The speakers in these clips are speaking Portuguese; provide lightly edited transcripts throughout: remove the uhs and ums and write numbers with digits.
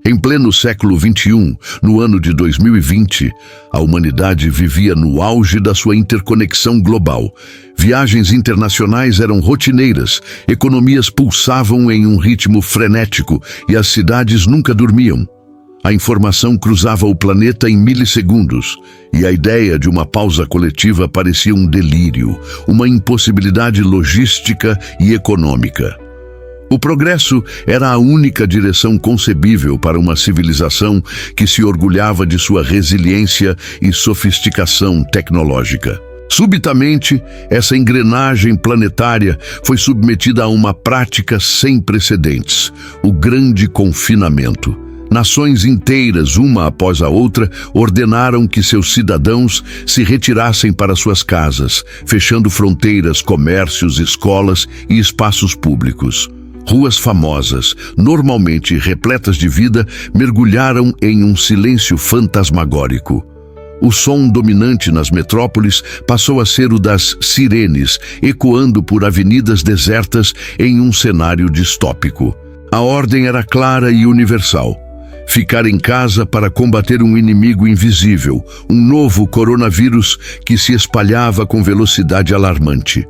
Em pleno século XXI, no ano de 2020, a humanidade vivia no auge da sua interconexão global. Viagens internacionais eram rotineiras, economias pulsavam em um ritmo frenético e as cidades nunca dormiam. A informação cruzava o planeta em milissegundos, e a ideia de uma pausa coletiva parecia um delírio, uma impossibilidade logística e econômica. O progresso era a única direção concebível para uma civilização que se orgulhava de sua resiliência e sofisticação tecnológica. Subitamente, essa engrenagem planetária foi submetida a uma prática sem precedentes: o grande confinamento. Nações inteiras, uma após a outra, ordenaram que seus cidadãos se retirassem para suas casas, fechando fronteiras, comércios, escolas e espaços públicos. Ruas famosas, normalmente repletas de vida, mergulharam em um silêncio fantasmagórico. O som dominante nas metrópoles passou a ser o das sirenes, ecoando por avenidas desertas em um cenário distópico. A ordem era clara e universal: ficar em casa para combater um inimigo invisível, um novo coronavírus que se espalhava com velocidade alarmante.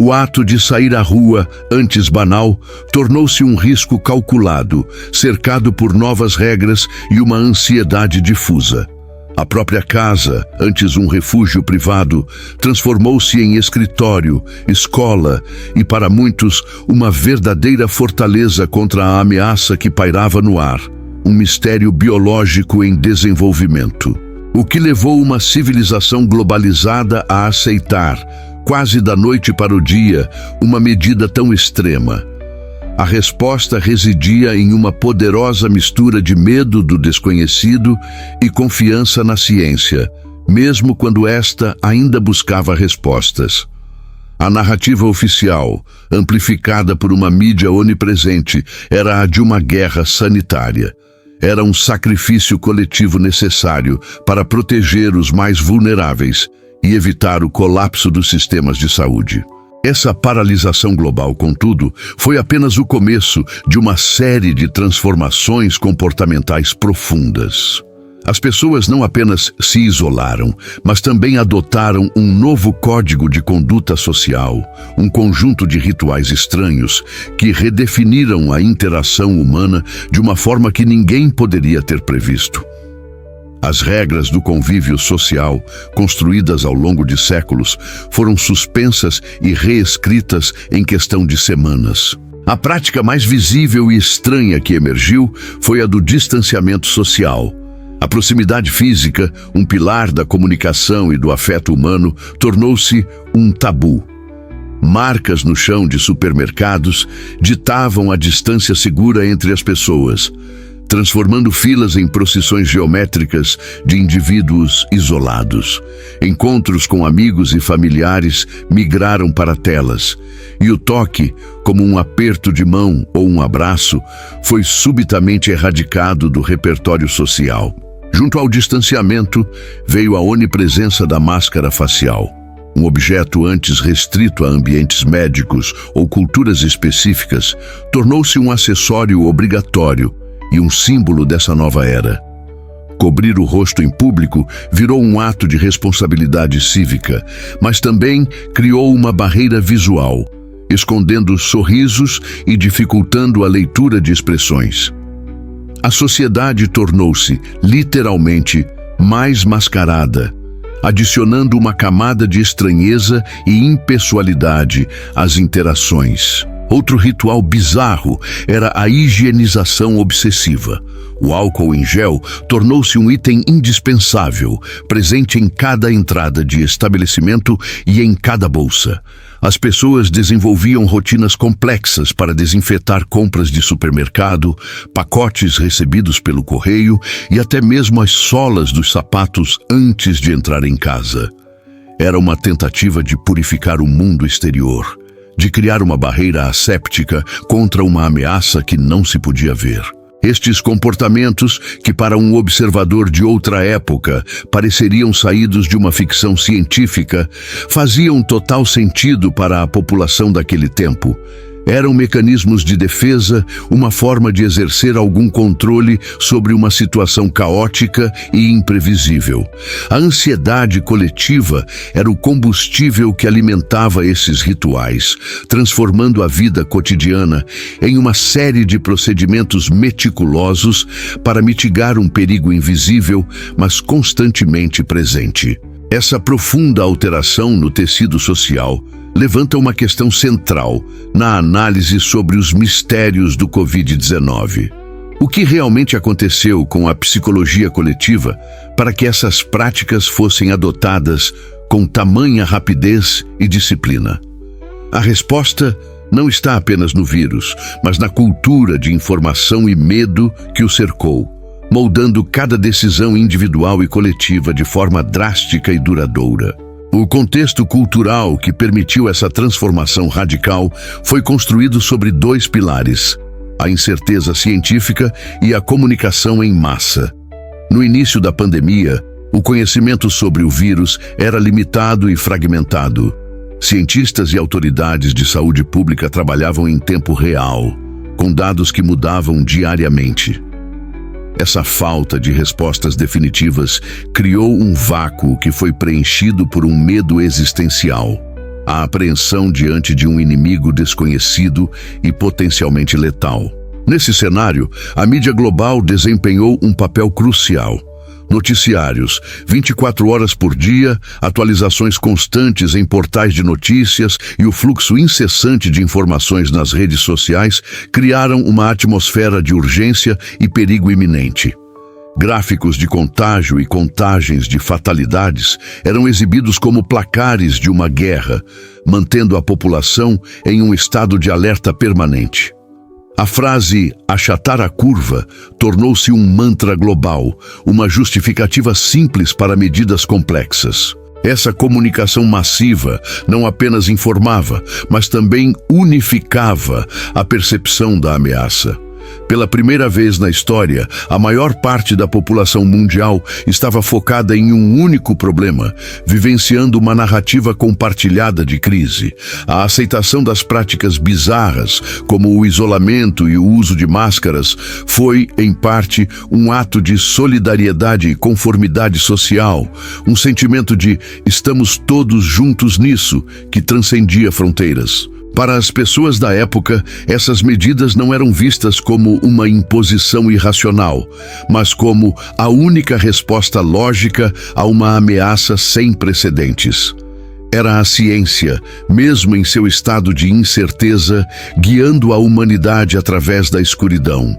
O ato de sair à rua, antes banal, tornou-se um risco calculado, cercado por novas regras e uma ansiedade difusa. A própria casa, antes um refúgio privado, transformou-se em escritório, escola e, para muitos, uma verdadeira fortaleza contra a ameaça que pairava no ar, um mistério biológico em desenvolvimento. O que levou uma civilização globalizada a aceitar, quase da noite para o dia, uma medida tão extrema. A resposta residia em uma poderosa mistura de medo do desconhecido e confiança na ciência, mesmo quando esta ainda buscava respostas. A narrativa oficial, amplificada por uma mídia onipresente, era a de uma guerra sanitária. Era um sacrifício coletivo necessário para proteger os mais vulneráveis e evitar o colapso dos sistemas de saúde. Essa paralisação global, contudo, foi apenas o começo de uma série de transformações comportamentais profundas. As pessoas não apenas se isolaram, mas também adotaram um novo código de conduta social, um conjunto de rituais estranhos que redefiniram a interação humana de uma forma que ninguém poderia ter previsto. As regras do convívio social, construídas ao longo de séculos, foram suspensas e reescritas em questão de semanas. A prática mais visível e estranha que emergiu foi a do distanciamento social. A proximidade física, um pilar da comunicação e do afeto humano, tornou-se um tabu. Marcas no chão de supermercados ditavam a distância segura entre as pessoas, transformando filas em procissões geométricas de indivíduos isolados. Encontros com amigos e familiares migraram para telas, e o toque, como um aperto de mão ou um abraço, foi subitamente erradicado do repertório social. Junto ao distanciamento, veio a onipresença da máscara facial. Um objeto antes restrito a ambientes médicos ou culturas específicas, tornou-se um acessório obrigatório e um símbolo dessa nova era. Cobrir o rosto em público virou um ato de responsabilidade cívica, mas também criou uma barreira visual, escondendo sorrisos e dificultando a leitura de expressões. A sociedade tornou-se, literalmente, mais mascarada, adicionando uma camada de estranheza e impessoalidade às interações. Outro ritual bizarro era a higienização obsessiva. O álcool em gel tornou-se um item indispensável, presente em cada entrada de estabelecimento e em cada bolsa. As pessoas desenvolviam rotinas complexas para desinfetar compras de supermercado, pacotes recebidos pelo correio e até mesmo as solas dos sapatos antes de entrar em casa. Era uma tentativa de purificar o mundo exterior, de criar uma barreira asséptica contra uma ameaça que não se podia ver. Estes comportamentos, que para um observador de outra época pareceriam saídos de uma ficção científica, faziam total sentido para a população daquele tempo. Eram mecanismos de defesa, uma forma de exercer algum controle sobre uma situação caótica e imprevisível. A ansiedade coletiva era o combustível que alimentava esses rituais, transformando a vida cotidiana em uma série de procedimentos meticulosos para mitigar um perigo invisível, mas constantemente presente. Essa profunda alteração no tecido social levanta uma questão central na análise sobre os mistérios do Covid-19. O que realmente aconteceu com a psicologia coletiva para que essas práticas fossem adotadas com tamanha rapidez e disciplina? A resposta não está apenas no vírus, mas na cultura de informação e medo que o cercou, moldando cada decisão individual e coletiva de forma drástica e duradoura. O contexto cultural que permitiu essa transformação radical foi construído sobre dois pilares: a incerteza científica e a comunicação em massa. No início da pandemia, o conhecimento sobre o vírus era limitado e fragmentado. Cientistas e autoridades de saúde pública trabalhavam em tempo real, com dados que mudavam diariamente. Essa falta de respostas definitivas criou um vácuo que foi preenchido por um medo existencial, a apreensão diante de um inimigo desconhecido e potencialmente letal. Nesse cenário, a mídia global desempenhou um papel crucial. Noticiários, 24 horas por dia, atualizações constantes em portais de notícias e o fluxo incessante de informações nas redes sociais criaram uma atmosfera de urgência e perigo iminente. Gráficos de contágio e contagens de fatalidades eram exibidos como placares de uma guerra, mantendo a população em um estado de alerta permanente. A frase "achatar a curva" tornou-se um mantra global, uma justificativa simples para medidas complexas. Essa comunicação massiva não apenas informava, mas também unificava a percepção da ameaça. Pela primeira vez na história, a maior parte da população mundial estava focada em um único problema, vivenciando uma narrativa compartilhada de crise. A aceitação das práticas bizarras, como o isolamento e o uso de máscaras, foi, em parte, um ato de solidariedade e conformidade social, um sentimento de "estamos todos juntos nisso", que transcendia fronteiras. Para as pessoas da época, essas medidas não eram vistas como uma imposição irracional, mas como a única resposta lógica a uma ameaça sem precedentes. Era a ciência, mesmo em seu estado de incerteza, guiando a humanidade através da escuridão.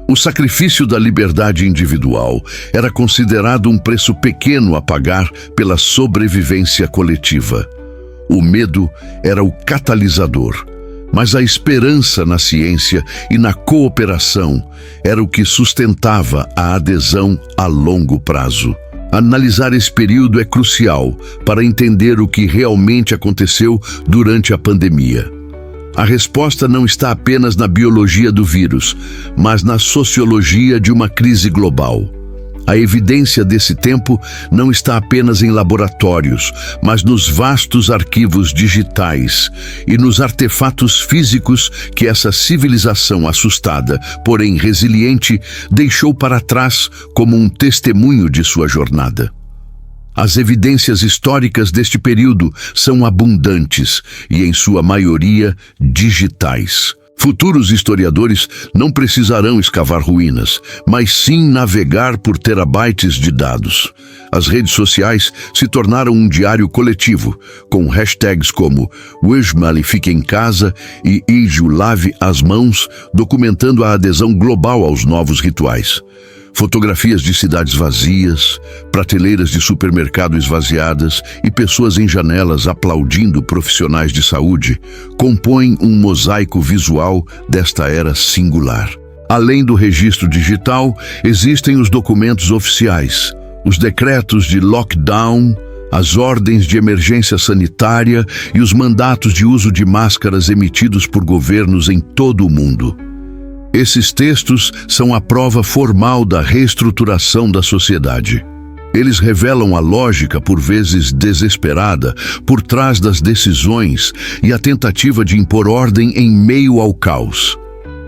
O sacrifício da liberdade individual era considerado um preço pequeno a pagar pela sobrevivência coletiva. O medo era o catalisador, mas a esperança na ciência e na cooperação era o que sustentava a adesão a longo prazo. Analisar esse período é crucial para entender o que realmente aconteceu durante a pandemia. A resposta não está apenas na biologia do vírus, mas na sociologia de uma crise global. A evidência desse tempo não está apenas em laboratórios, mas nos vastos arquivos digitais e nos artefatos físicos que essa civilização assustada, porém resiliente, deixou para trás como um testemunho de sua jornada. As evidências históricas deste período são abundantes e, em sua maioria, digitais. Futuros historiadores não precisarão escavar ruínas, mas sim navegar por terabytes de dados. As redes sociais se tornaram um diário coletivo, com hashtags como "Wismali fique em casa" e "Iju lave as mãos", documentando a adesão global aos novos rituais. Fotografias de cidades vazias, prateleiras de supermercado esvaziadas e pessoas em janelas aplaudindo profissionais de saúde compõem um mosaico visual desta era singular. Além do registro digital, existem os documentos oficiais, os decretos de lockdown, as ordens de emergência sanitária e os mandatos de uso de máscaras emitidos por governos em todo o mundo. Esses textos são a prova formal da reestruturação da sociedade. Eles revelam a lógica, por vezes desesperada, por trás das decisões e a tentativa de impor ordem em meio ao caos.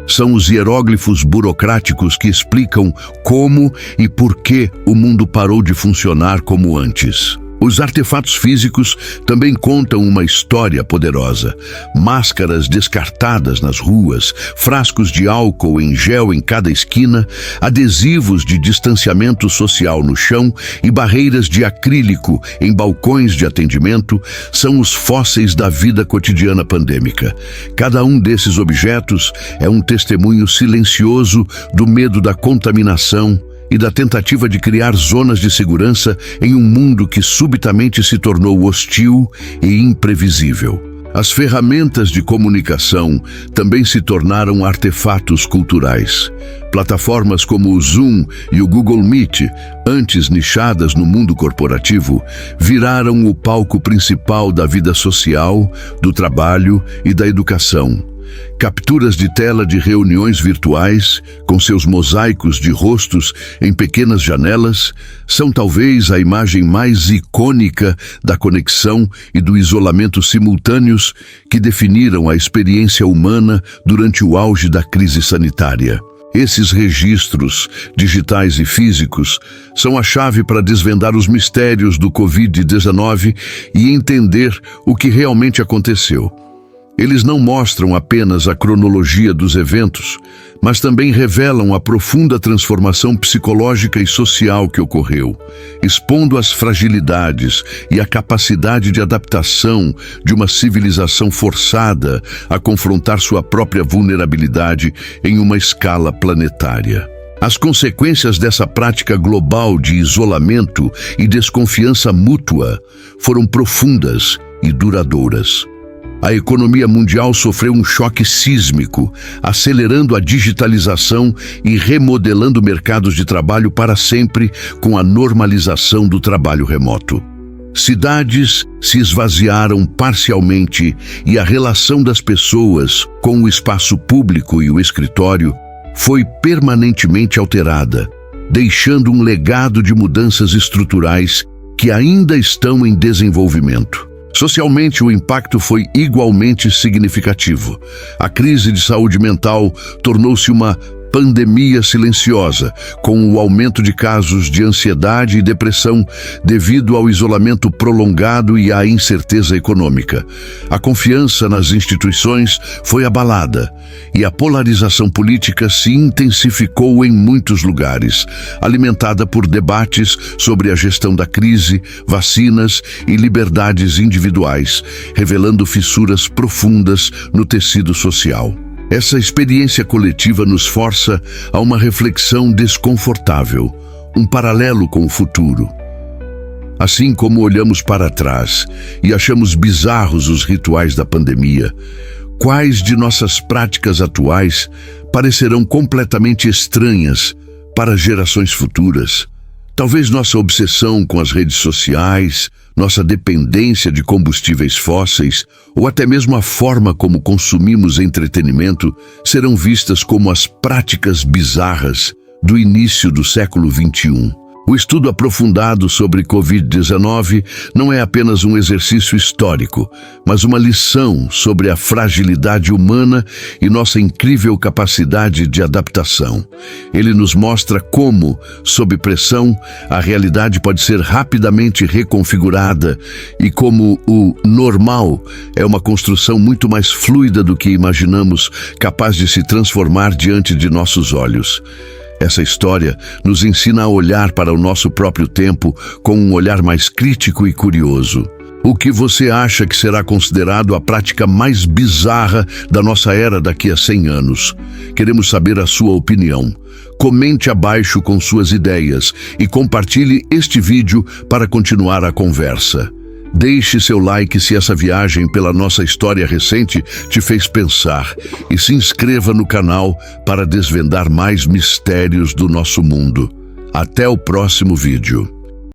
São os hieróglifos burocráticos que explicam como e por que o mundo parou de funcionar como antes. Os artefatos físicos também contam uma história poderosa. Máscaras descartadas nas ruas, frascos de álcool em gel em cada esquina, adesivos de distanciamento social no chão e barreiras de acrílico em balcões de atendimento são os fósseis da vida cotidiana pandêmica. Cada um desses objetos é um testemunho silencioso do medo da contaminação e da tentativa de criar zonas de segurança em um mundo que subitamente se tornou hostil e imprevisível. As ferramentas de comunicação também se tornaram artefatos culturais. Plataformas como o Zoom e o Google Meet, antes nichadas no mundo corporativo, viraram o palco principal da vida social, do trabalho e da educação. Capturas de tela de reuniões virtuais, com seus mosaicos de rostos em pequenas janelas, são talvez a imagem mais icônica da conexão e do isolamento simultâneos que definiram a experiência humana durante o auge da crise sanitária. Esses registros, digitais e físicos, são a chave para desvendar os mistérios do Covid-19 e entender o que realmente aconteceu. Eles não mostram apenas a cronologia dos eventos, mas também revelam a profunda transformação psicológica e social que ocorreu, expondo as fragilidades e a capacidade de adaptação de uma civilização forçada a confrontar sua própria vulnerabilidade em uma escala planetária. As consequências dessa prática global de isolamento e desconfiança mútua foram profundas e duradouras. A economia mundial sofreu um choque sísmico, acelerando a digitalização e remodelando mercados de trabalho para sempre com a normalização do trabalho remoto. Cidades se esvaziaram parcialmente e a relação das pessoas com o espaço público e o escritório foi permanentemente alterada, deixando um legado de mudanças estruturais que ainda estão em desenvolvimento. Socialmente, o impacto foi igualmente significativo. A crise de saúde mental tornou-se uma pandemia silenciosa, com o aumento de casos de ansiedade e depressão devido ao isolamento prolongado e à incerteza econômica. A confiança nas instituições foi abalada e a polarização política se intensificou em muitos lugares, alimentada por debates sobre a gestão da crise, vacinas e liberdades individuais, revelando fissuras profundas no tecido social. Essa experiência coletiva nos força a uma reflexão desconfortável, um paralelo com o futuro. Assim como olhamos para trás e achamos bizarros os rituais da pandemia, quais de nossas práticas atuais parecerão completamente estranhas para gerações futuras? Talvez nossa obsessão com as redes sociais, nossa dependência de combustíveis fósseis ou até mesmo a forma como consumimos entretenimento serão vistas como as práticas bizarras do início do século XXI. O estudo aprofundado sobre Covid-19 não é apenas um exercício histórico, mas uma lição sobre a fragilidade humana e nossa incrível capacidade de adaptação. Ele nos mostra como, sob pressão, a realidade pode ser rapidamente reconfigurada e como o normal é uma construção muito mais fluida do que imaginamos, capaz de se transformar diante de nossos olhos. Essa história nos ensina a olhar para o nosso próprio tempo com um olhar mais crítico e curioso. O que você acha que será considerado a prática mais bizarra da nossa era daqui a 100 anos? Queremos saber a sua opinião. Comente abaixo com suas ideias e compartilhe este vídeo para continuar a conversa. Deixe seu like se essa viagem pela nossa história recente te fez pensar e se inscreva no canal para desvendar mais mistérios do nosso mundo. Até o próximo vídeo.